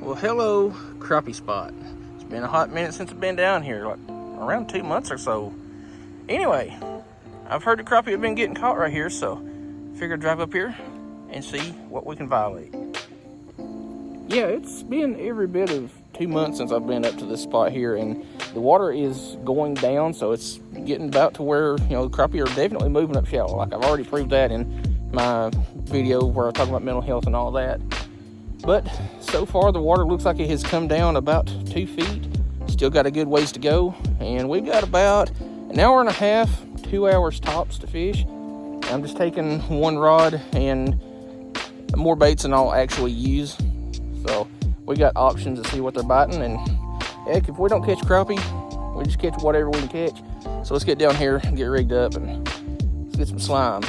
Well, hello, crappie spot. It's been a hot minute since I've been down here, like around 2 months or so. Anyway, I've heard the crappie have been getting caught right here, so figured I'd drive up here and see what we can violate. Yeah, it's been every bit of 2 months since I've been up to this spot here, and the water is going down, so it's getting about to where, the crappie are definitely moving up shallow. Like, I've already proved that in my video where I talk about mental health and all that. But so far, the water looks like it has come down about 2 feet. Still got a good ways to go, and we've got about an hour and a half, 2 hours tops to fish. I'm just taking one rod and more baits than I'll actually use. So we got options to see what they're biting, and heck, if we don't catch crappie, we just catch whatever we can catch. So let's get down here and get rigged up and let's get some slime.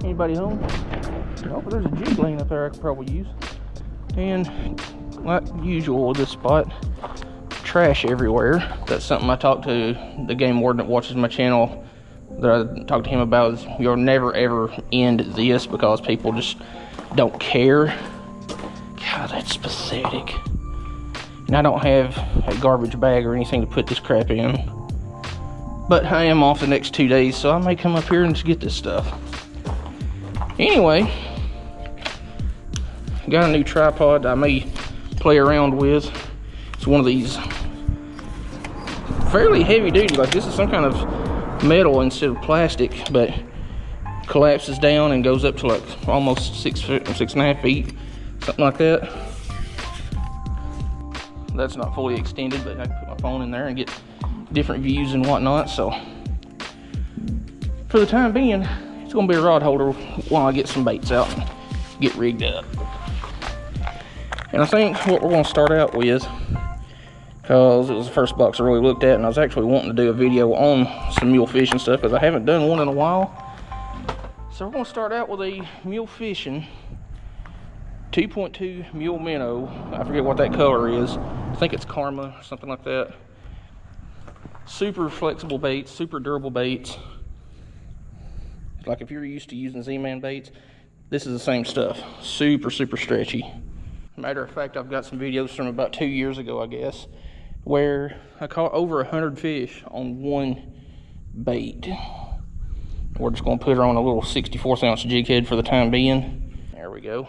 Anybody home? Oh, there's a jig laying up there I could probably use. And like usual with this spot, trash everywhere. That's something I talked to the game warden that watches my channel, that I talked to him about, is you'll never ever end this because people just don't care. God, that's pathetic. And I don't have a garbage bag or anything to put this crap in. But I am off the next 2 days, so I may come up here and just get this stuff. Anyway, got a new tripod I may play around with. It's one of these fairly heavy duty, like this is some kind of metal instead of plastic, but collapses down and goes up to like almost 6 foot, 6.5 feet, something like that. That's not fully extended, but I can put my phone in there and get different views and whatnot. So for the time being, it's gonna be a rod holder while I get some baits out and get rigged up. And I think what we're gonna start out with, because it was the first box I really looked at, and I was actually wanting to do a video on some mule fishing stuff because I haven't done one in a while. So we're gonna start out with a mule fishing 2.2 mule minnow. I forget what that color is. I think it's Karma or something like that. Super flexible baits, super durable baits. Like if you're used to using Z-Man baits, this is the same stuff. Super, super stretchy. Matter of fact, I've got some videos from about 2 years ago, I guess, where I caught over 100 fish on one bait. We're just gonna put her on a little 64th ounce jig head for the time being. There we go.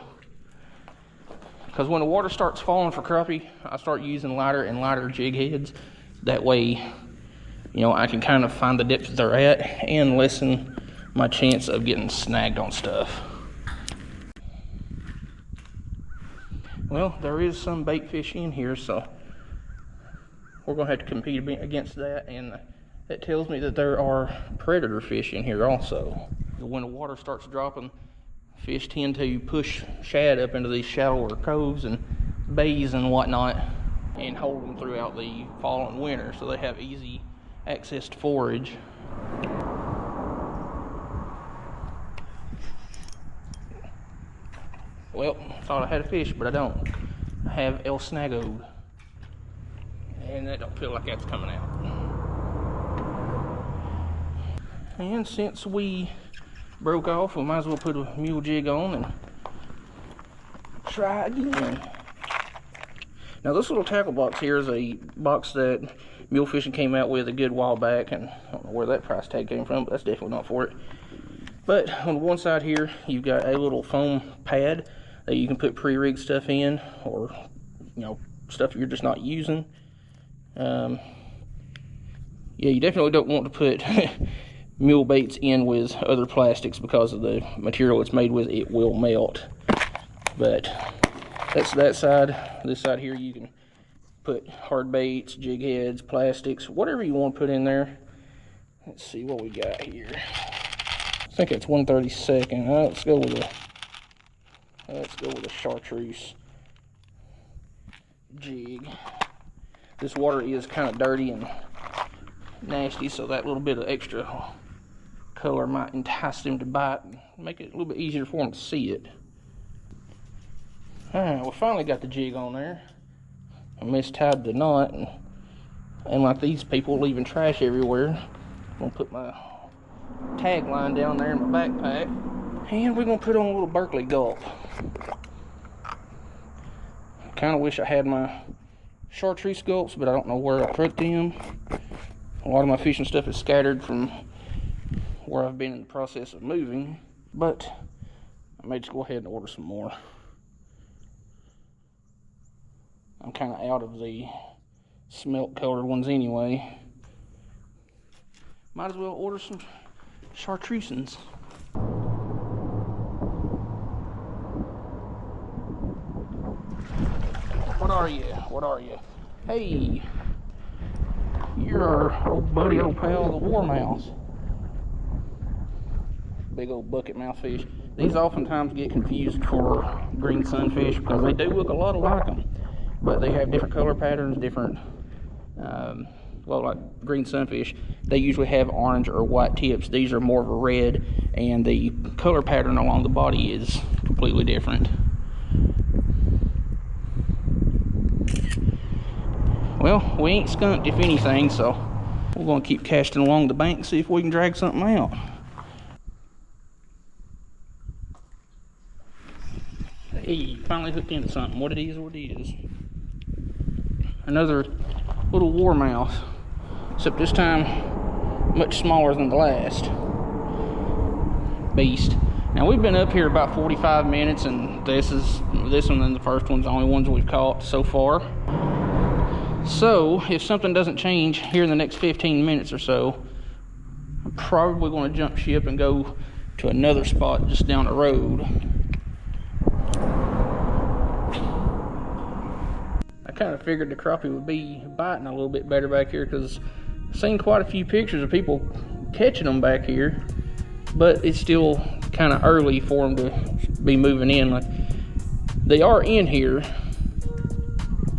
Because when the water starts falling for crappie, I start using lighter and lighter jig heads. That way, I can kind of find the depth they're at and lessen my chance of getting snagged on stuff. Well, there is some bait fish in here, so we're gonna have to compete against that, and that tells me that there are predator fish in here also. When the water starts dropping, fish tend to push shad up into these shallower coves and bays and whatnot and hold them throughout the fall and winter, so they have easy access to forage. Well, thought I had a fish, but I don't. I have El Snago, and that don't feel like that's coming out. And since we broke off, we might as well put a mule jig on and try again. Now this little tackle box here is a box that mule fishing came out with a good while back, and I don't know where that price tag came from, but that's definitely not for it. But on one side here, you've got a little foam pad that you can put pre-rigged stuff in, or stuff you're just not using. Yeah, you definitely don't want to put mule baits in with other plastics because of the material it's made with. It will melt. But that's that side. This side here, you can put hard baits, jig heads, plastics, whatever you want to put in there. Let's see what we got here. I think it's 1/32. Let's go with a chartreuse jig. This water is kind of dirty and nasty, so that little bit of extra color might entice them to bite and make it a little bit easier for them to see it. Alright, we finally got the jig on there. I mistied the knot, and like these people leaving trash everywhere, I'm gonna put my tag line down there in my backpack, and we're gonna put on a little Berkeley gulp. Kind of wish I had my chartreuse sculpts, but I don't know where I put them. A lot of my fishing stuff is scattered from where I've been in the process of moving, but I may just go ahead and order some more. I'm kind of out of the smelt colored ones anyway. Might as well order some chartreusins. What are you? What are you? Hey, you're our old buddy, old pal, the warmouth. Big old bucket mouth fish. These oftentimes get confused for green sunfish because they do look a lot alike them, but they have different color patterns, different, well, like green sunfish, they usually have orange or white tips. These are more of a red, and the color pattern along the body is completely different. Well, we ain't skunked if anything, so we're going to keep casting along the bank, see if we can drag something out. Hey, finally hooked into something. What it is, what it is. Another little warmouth, except this time much smaller than the last beast. Now we've been up here about 45 minutes, and this one and the first one's the only ones we've caught so far. So if something doesn't change here in the next 15 minutes or so, I'm probably going to jump ship and go to another spot just down the road. I kind of figured the crappie would be biting a little bit better back here because I've seen quite a few pictures of people catching them back here, but it's still kind of early for them to be moving in. Like, they are in here.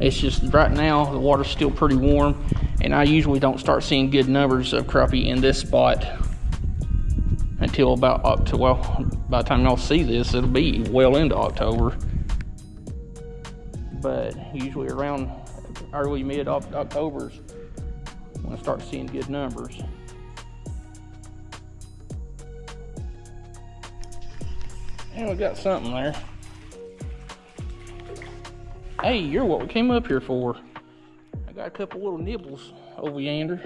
It's just right now the water's still pretty warm, and I usually don't start seeing good numbers of crappie in this spot until about October. Well, by the time y'all see this, it'll be well into October. But usually around early mid-October is when I start seeing good numbers. And we got something there. Hey, you're what we came up here for. I got a couple little nibbles over yonder.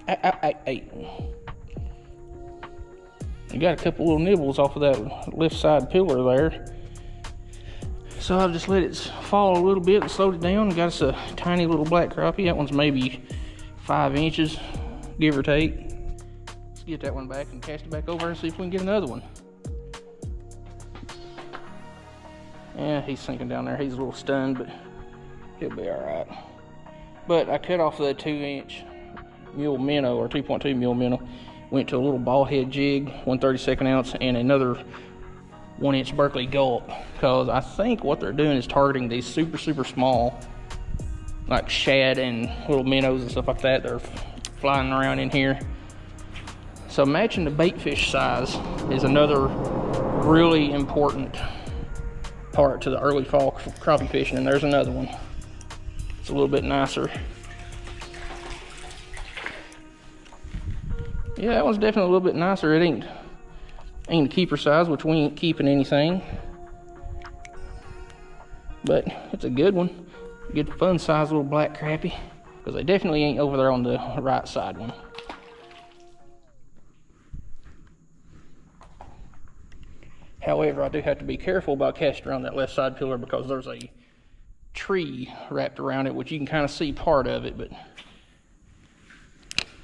Hey. I got a couple little nibbles off of that left side pillar there. So I've just let it fall a little bit and slowed it down. Got us a tiny little black crappie. That one's maybe 5 inches, give or take. Let's get that one back and cast it back over and see if we can get another one. Yeah, he's sinking down there. He's a little stunned, but he'll be all right. But I cut off the 2-inch mule minnow, or 2.2 mule minnow. Went to a little ball head jig, 1/32 ounce, and another 1-inch Berkeley gulp. Because I think what they're doing is targeting these super small, like shad and little minnows and stuff like that. They're flying around in here. So matching the bait fish size is another really important part to the early fall crappie fishing, and there's another one. It's a little bit nicer. Yeah, that one's definitely a little bit nicer. It ain't a keeper size, which we ain't keeping anything, but it's a good one. Good fun size little black crappie, because they definitely ain't over there on the right side one. However, I do have to be careful about casting around that left side pillar because there's a tree wrapped around it, which you can kind of see part of it, but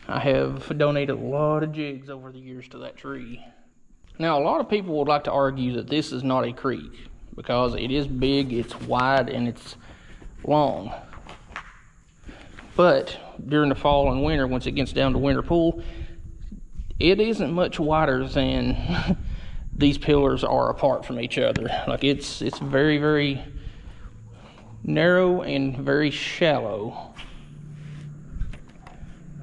I have donated a lot of jigs over the years to that tree. Now, a lot of people would like to argue that this is not a creek because it is big, it's wide, and it's long. But during the fall and winter, once it gets down to winter pool, it isn't much wider than these pillars are apart from each other. Like it's very narrow and very shallow.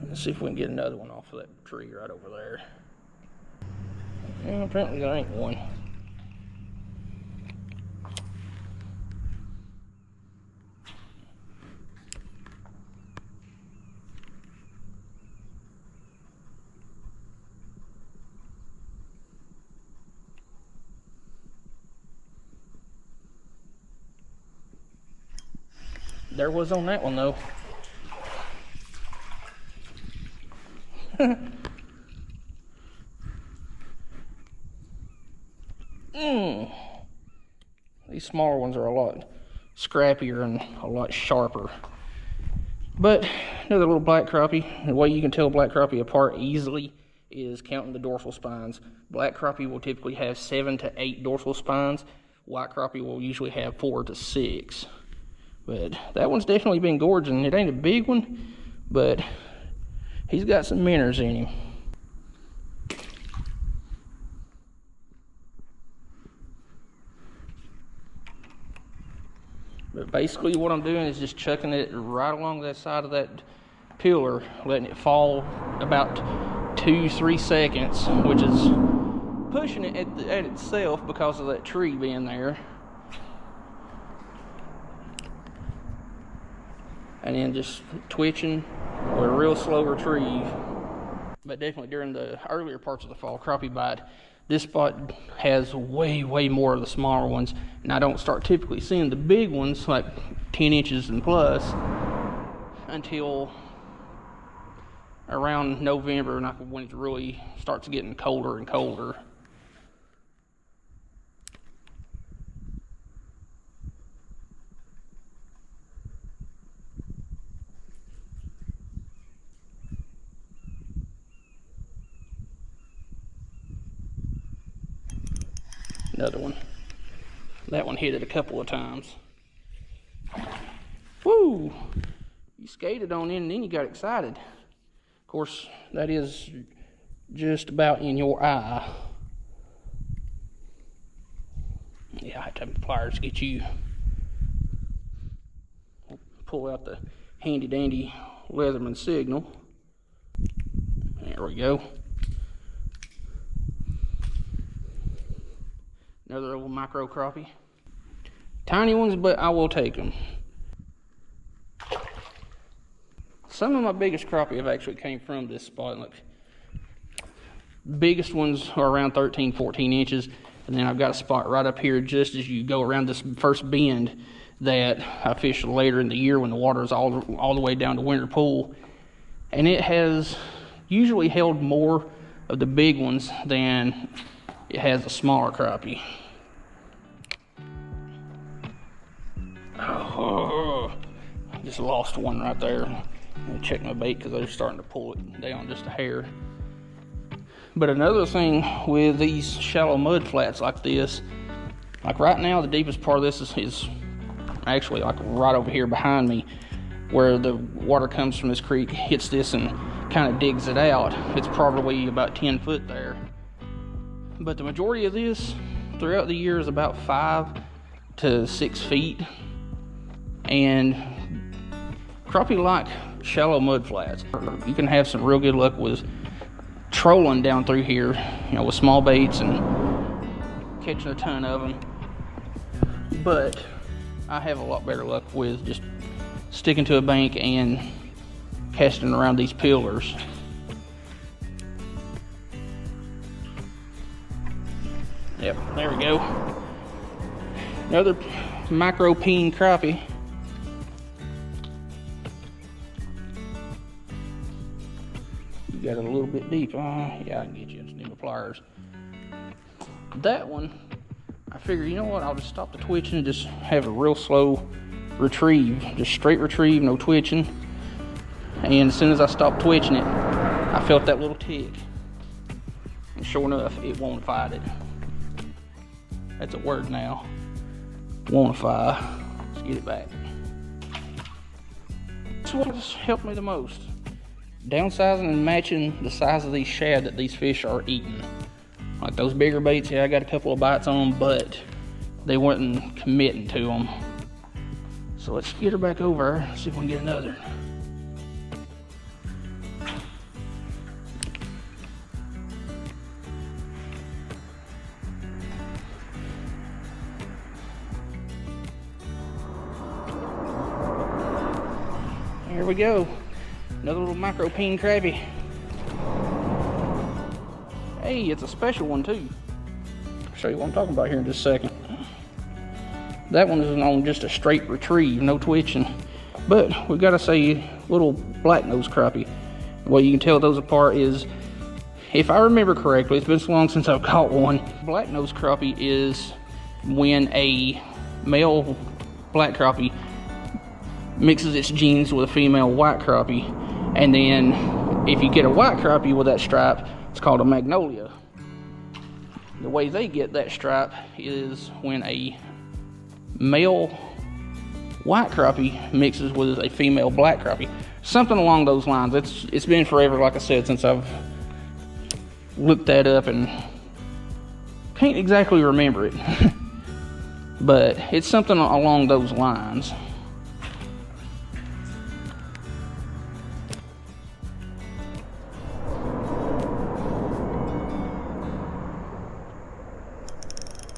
Let's see if we can get another one off of that tree right over there. Yeah, apparently there ain't one. There was on that one though. These smaller ones are a lot scrappier and a lot sharper. But another little black crappie. The way you can tell black crappie apart easily is counting the dorsal spines. Black crappie will typically have 7 to 8 dorsal spines. White crappie will usually have 4 to 6. But that one's definitely been gorging. It ain't a big one, but he's got some minnows in him. But basically what I'm doing is just chucking it right along that side of that pillar, letting it fall about 2-3 seconds, which is pushing it at itself because of that tree being there. And then just twitching with a real slow retrieve. But definitely during the earlier parts of the fall crappie bite, this spot has way more of the smaller ones, and I don't start typically seeing the big ones like 10 inches and plus until around November, when it really starts getting colder and colder. Another one. That one hit it a couple of times. Woo! You skated on in and then you got excited. Of course, that is just about in your eye. Yeah, I have to have pliers to get you. Pull out the handy dandy Leatherman signal. There we go. Another little micro crappie. Tiny ones, but I will take them. Some of my biggest crappie have actually came from this spot. Look, biggest ones are around 13, 14 inches. And then I've got a spot right up here just as you go around this first bend that I fished later in the year when the water is all the way down to Winter Pool. And it has usually held more of the big ones than it has the smaller crappie. Oh, I just lost one right there. I'm gonna check my bait because they're starting to pull it down just a hair. But another thing with these shallow mud flats like this, like right now the deepest part of this is actually like right over here behind me, where the water comes from this creek, hits this and kind of digs it out. It's probably about 10 foot there. But the majority of this throughout the year is about 5 to 6 feet. And crappie like shallow mud flats. You can have some real good luck with trolling down through here, you know, with small baits and catching a ton of them. But I have a lot better luck with just sticking to a bank and casting around these pillars. Yep, there we go. Another micro peen crappie. You got it a little bit deep. Yeah, I can get you some pliers. That one, I figured, you know what, I'll just stop the twitching and just have a real slow retrieve. Just straight retrieve, no twitching. And as soon as I stopped twitching it, I felt that little tick. And sure enough, it won't fight it. That's a word now. Won'tify. Let's get it back. That's what has helped me the most. Downsizing and matching the size of these shad that these fish are eating. Like those bigger baits, yeah, I got a couple of bites on them, but they weren't committing to them. So let's get her back over, see if we can get another. Here we go. Another little micro peen crappie. Hey, it's a special one too. I'll show you what I'm talking about here in just a second. That one is on just a straight retrieve, no twitching. But we gotta say, little black nose crappie. The way you can tell those apart is, if I remember correctly, it's been so long since I've caught one. Black nose crappie is when a male black crappie mixes its genes with a female white crappie, and then if you get a white crappie with that stripe, it's called a magnolia. The way they get that stripe is when a male white crappie mixes with a female black crappie. Something along those lines. It's been forever, like I said, since I've looked that up and can't exactly remember it. But it's something along those lines.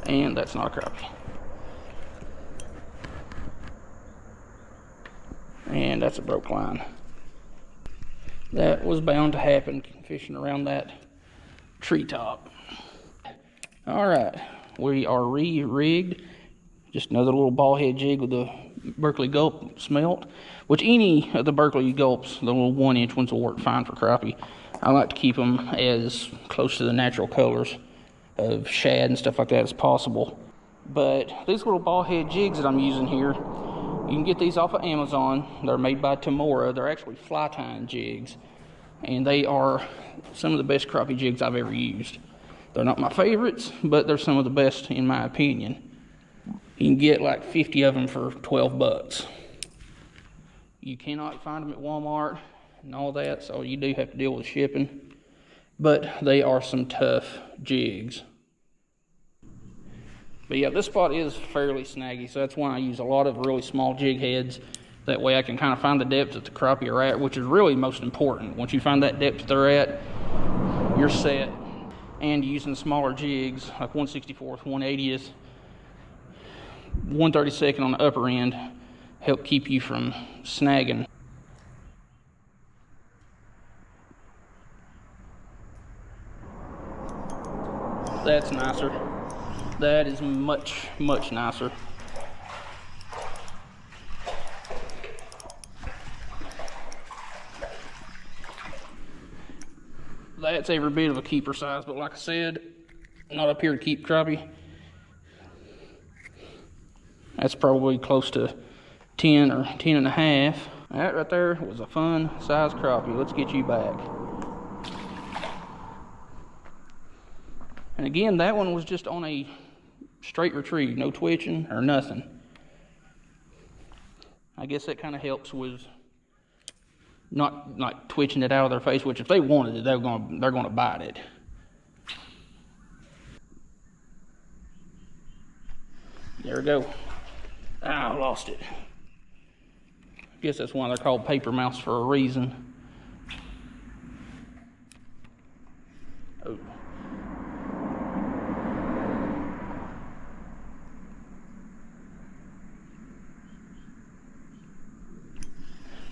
And that's not a crappie. And that's a broke line. That was bound to happen fishing around that treetop. All right, we are re-rigged. Just another little ball head jig with the Berkeley Gulp smelt, which any of the Berkeley Gulps, the little 1-inch ones, will work fine for crappie. I like to keep them as close to the natural colors of shad and stuff like that as possible. But these little ball head jigs that I'm using here, you can get these off of Amazon. They're made by Tamora. They're actually fly tying jigs, and they are some of the best crappie jigs I've ever used. They're not my favorites, but they're some of the best in my opinion. You can get like 50 of them for 12 bucks. You cannot find them at Walmart and all that, so you do have to deal with shipping. But they are some tough jigs. But yeah, this spot is fairly snaggy, so that's why I use a lot of really small jig heads. That way I can kind of find the depth that the crappie are at, which is really most important. Once you find that depth they're at, you're set. And using smaller jigs, like 1/64th, 1/80th, 1/32nd on the upper end, help keep you from snagging. That's nicer. That is much, much nicer. That's every bit of a keeper size, but like I said, not up here to keep crappie. That's probably close to 10 or 10 and a half. That right there was a fun size crappie. Let's get you back. And again, that one was just on a straight retrieve, no twitching or nothing. I guess that kind of helps with not like twitching it out of their face, which if they wanted it, they're gonna bite it. There we go. Ah, I lost it. I guess that's why they're called paper mouths for a reason. Oh.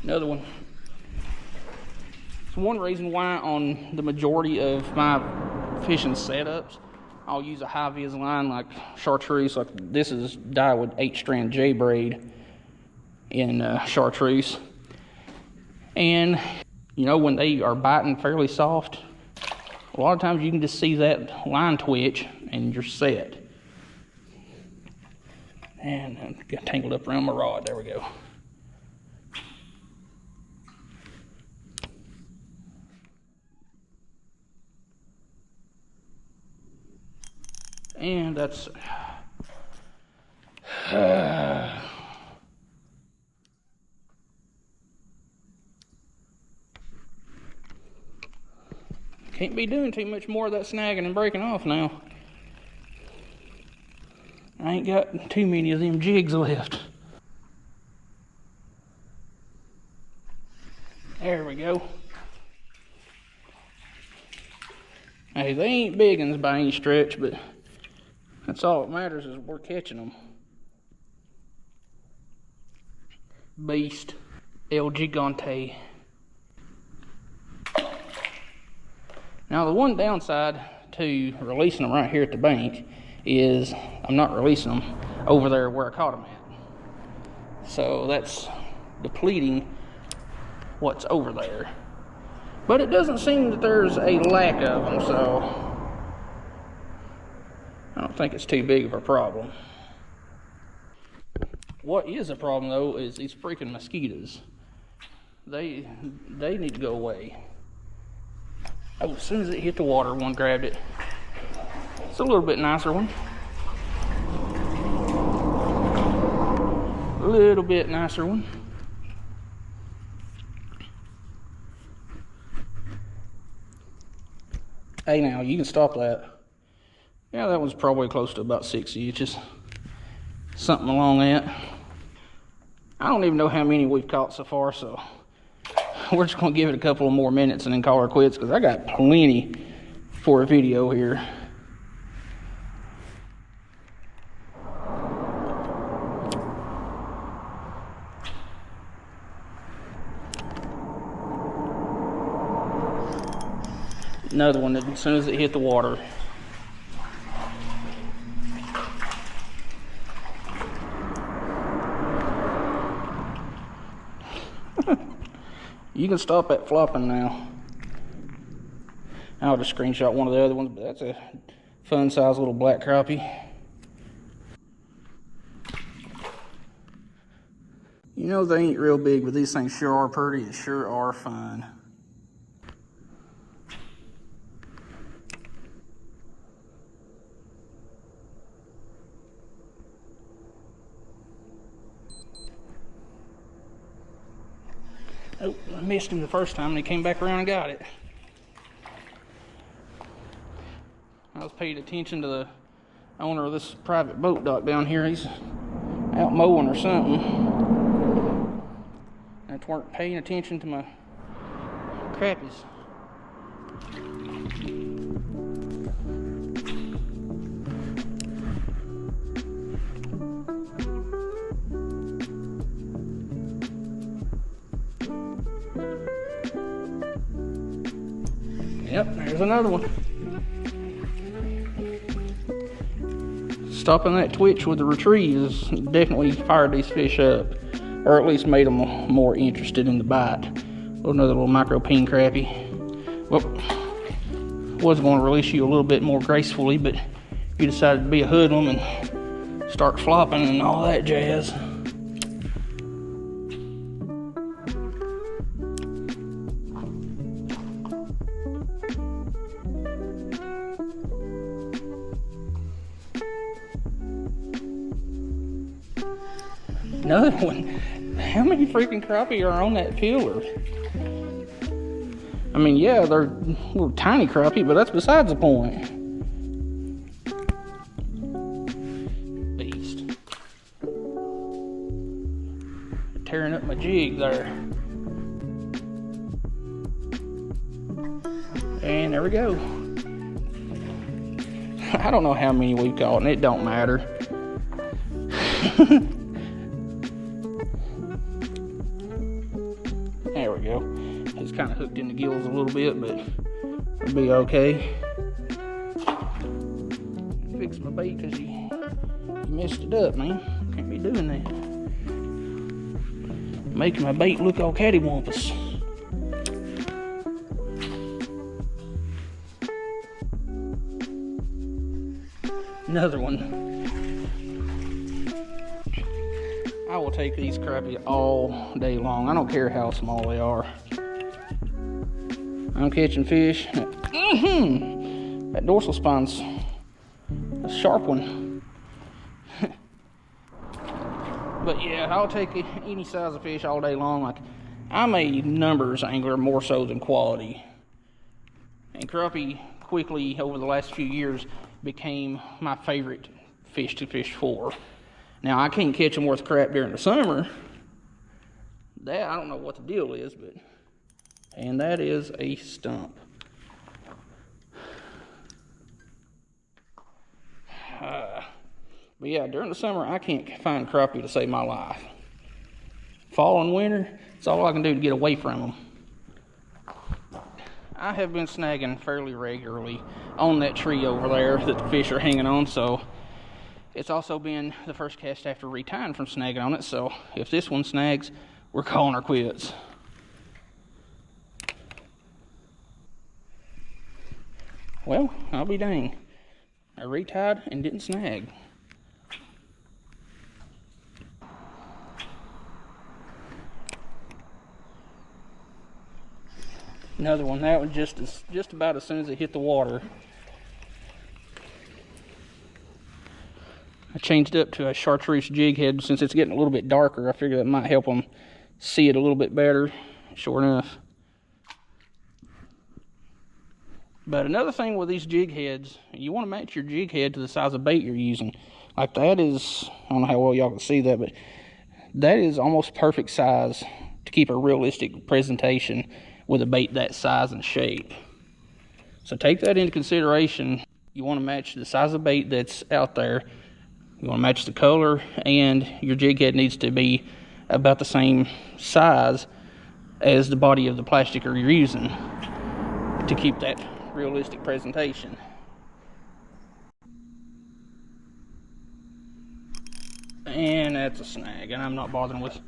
Another one. It's one reason why on the majority of my fishing setups, I'll use a high vis line like chartreuse. Like this is dyed with 8-strand J braid in chartreuse. And you know, when they are biting fairly soft, a lot of times you can just see that line twitch and you're set. And I got tangled up around my rod. There we go. And that's can't be doing too much more of that snagging and breaking off now. I ain't got too many of them jigs left. There we go. Hey, they ain't big ones by any stretch, but that's all that matters is we're catching them. Beast El Gigante. Now the one downside to releasing them right here at the bank is I'm not releasing them over there where I caught them at. So that's depleting what's over there. But it doesn't seem that there's a lack of them, so I don't think it's too big of a problem. What is a problem though is these freaking mosquitoes. They need to go away. Oh, as soon as it hit the water, one grabbed it. It's a little bit nicer one. A little bit nicer one. Hey now, you can stop that. Yeah, that was probably close to about 6 inches. Something along that. I don't even know how many we've caught so far, so we're just gonna give it a couple of more minutes and then call her quits, because I got plenty for a video here. Another one that as soon as it hit the water. You can stop that flopping now. I'll just screenshot one of the other ones, but that's a fun size little black crappie. You know they ain't real big, but these things sure are pretty and sure are fun. Oh, I missed him the first time and he came back around and got it. I was paying attention to the owner of this private boat dock down here. He's out mowing or something. I weren't paying attention to my crappies. Yep, there's another one. Stopping that twitch with the retrieve has definitely fired these fish up, or at least made them more interested in the bite. Another little micro peen crappie. Well, was going to release you a little bit more gracefully, but you decided to be a hoodlum and start flopping and all that jazz. Another one. How many freaking crappie are on that peeler? I mean, yeah, they're little tiny crappie, but that's besides the point. Beast. They're tearing up my jig there. And there we go. I don't know how many we've caught, and it don't matter. There we go. He's kind of hooked in the gills a little bit, but it'll be okay. Fix my bait because you messed it up, man. Can't be doing that. Making my bait look all cattywampus. Another one. I will take these crappie all day long. I don't care how small they are. I'm catching fish. That dorsal spine's a sharp one. But yeah, I'll take any size of fish all day long. Like, I'm a numbers angler more so than quality. And crappie quickly over the last few years became my favorite fish to fish for. Now, I can't catch them worth crap during the summer. That, I don't know what the deal is, but... And that is a stump. But yeah, during the summer, I can't find crappie to save my life. Fall and winter, it's all I can do to get away from them. I have been snagging fairly regularly on that tree over there that the fish are hanging on, so... It's also been the first cast after retying from snagging on it, so if this one snags, we're calling her quits. Well, I'll be dang. I retied and didn't snag. Another one. That one just about as soon as it hit the water. I changed up to a chartreuse jig head since it's getting a little bit darker. I figured that might help them see it a little bit better. Sure enough. But another thing with these jig heads, you want to match your jig head to the size of bait you're using. Like that is, I don't know how well y'all can see that, but that is almost perfect size to keep a realistic presentation with a bait that size and shape. So take that into consideration. You want to match the size of bait that's out there. You want to match the color, and your jig head needs to be about the same size as the body of the plastic you're using to keep that realistic presentation. And that's a snag, and I'm not bothering with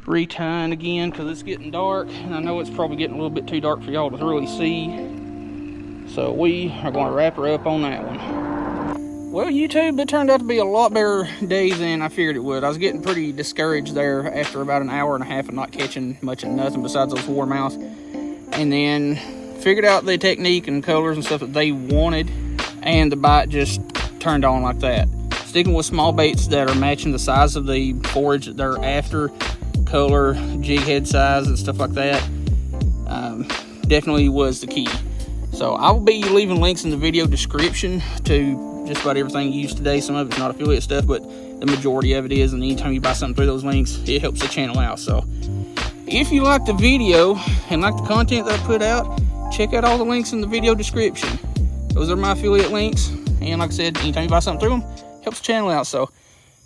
retying again because it's getting dark, and I know it's probably getting a little bit too dark for y'all to really see. So we are going to wrap her up on that one. Well, YouTube, it turned out to be a lot better day than I figured it would. I was getting pretty discouraged there after about an hour and a half of not catching much of nothing besides those warmouth. And then figured out the technique and colors and stuff that they wanted, and the bite just turned on like that. Sticking with small baits that are matching the size of the forage that they're after, color, jig head size, and stuff like that, definitely was the key. So I will be leaving links in the video description to just about everything used today. Some of it's not affiliate stuff, but the majority of it is, and anytime you buy something through those links, it helps the channel out. So if you like the video and like the content that I put out, check out all the links in the video description. Those are my affiliate links, and like I said, anytime you buy something through them, helps the channel out. So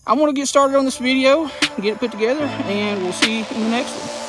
I'm going to get started on this video, get it put together, and we'll see you in the next one.